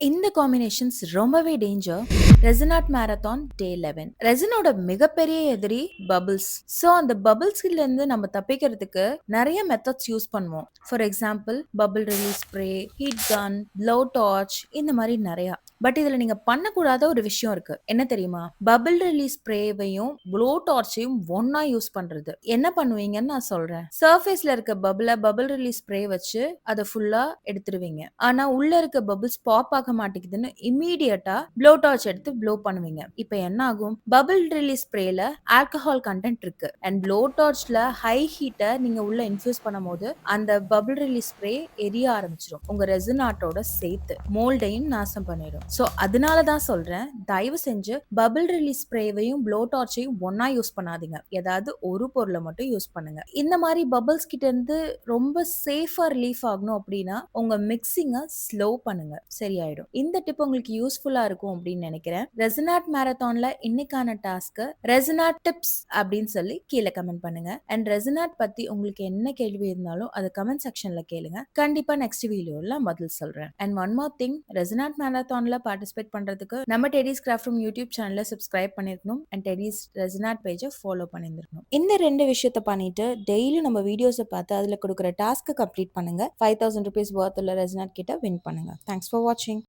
இந்த காம்பினேஷன்ஸ் ரொம்பவே danger. Resin art marathon டே 11. ரெசினோட மிகப்பெரிய எதிரி பபிள்ஸ். ஸோ அந்த பபிள்ஸ்ல இருந்து நம்ம தப்பிக்கிறதுக்கு நிறைய மெத்தட்ஸ் யூஸ் பண்ணுவோம். For example bubble release spray, heat gun, blow torch, இந்த மாதிரி நிறைய. பட் இதுல நீங்க பண்ணக்கூடாத ஒரு விஷயம் இருக்கு. என்ன தெரியுமா? பபிள் ரிலீஸ் ஸ்ப்ரேவையும் ப்ளோ டார்ச்சையும் ஒன்னா யூஸ் பண்றது. என்ன பண்ணுவீங்கன்னு நான் சொல்றேன். சர்ஃபேஸ்ல இருக்க பபிள் ரிலீஸ் ஸ்ப்ரே வச்சு அதை ஃபுல்லா எடுத்துருவீங்க. ஆனா உள்ள இருக்க பபிள்ஸ் பாப் ஆக மாட்டேங்குதுன்னு இம்மீடியட்டா ப்ளோ டார்ச் எடுத்து ப்ளோ பண்ணுவீங்க. இப்போ என்ன ஆகும்? பபிள் ரிலீஸ் ஸ்ப்ரேல ஆல்கஹால் கண்டென்ட் இருக்கு அண்ட் ப்ளோ டார்ச்ல ஹை ஹீட்டை நீங்க உள்ள இன்ஃபியூஸ் பண்ணும்போது அந்த பபிள் ரிலீஸ் ஸ்ப்ரே எரிய ஆரம்பிச்சிடும். உங்க ரெசினாட்டோட சேர்த்து மோல்டையும் நாசம் பண்ணிடும். ஸோ அதனால தான் சொல்றேன், தயவு செஞ்சு பபிள் ரிலீஸ் ஸ்ப்ரேவையும் ப்ளோ டார்ச்சையும் ஒன்னா யூஸ் பண்ணாதீங்க. ஏதாவது ஒரு பொருளை மட்டும் யூஸ் பண்ணுங்க. இந்த மாதிரி பபிள்ஸ் கிட்ட இருந்து ரொம்ப சேஃபா ரிலீஃப் ஆகணும் அப்படின்னா உங்க மிக்சிங்கை ஸ்லோ பண்ணுங்க, சரியாயிடும். இந்த டிப் உங்களுக்கு யூஸ்ஃபுல்லா இருக்கும் அப்படின்னு நினைக்கிறேன். ரெசினாட் மேரத்தான்ல இன்னைக்கான டாஸ்க் ரெசினாட் டிப்ஸ் அப்படின்னு சொல்லி கீழே கமெண்ட் பண்ணுங்க. அண்ட் ரெசினாட் பத்தி உங்களுக்கு என்ன கேள்வி இருந்தாலும் அதை கமெண்ட் செக்ஷன்ல கேளுங்க. கண்டிப்பா நெக்ஸ்ட் வீடியோல பதில் சொல்றேன். And one more thing, resinart மேரத்தான்ல பார்ட்டிசிபேட் பண்றதுக்கு நம்ம டெடிஸ் கிராஃப்ட் ரூம் யூடியூப் சேனலை சப்ஸ்கிரைப் பண்ணிருக்கணும் அண்ட் டெடிஸ் ரெசினாட் பேஜை ஃபாலோ பண்ணிருக்கணும். இந்த ரெண்டு விஷயத்த பண்ணிட்டு டெய்லி நம்ம வீடியோஸை பார்த்து அதுல கொடுக்குற டாஸ்க்கு கம்ப்ளீட் பண்ணுங்க. 5000 rupees worth உள்ள ரெசினாட் கிட்ட வின் பண்ணுங்க. தேங்க்ஸ் ஃபார் வாட்சிங்.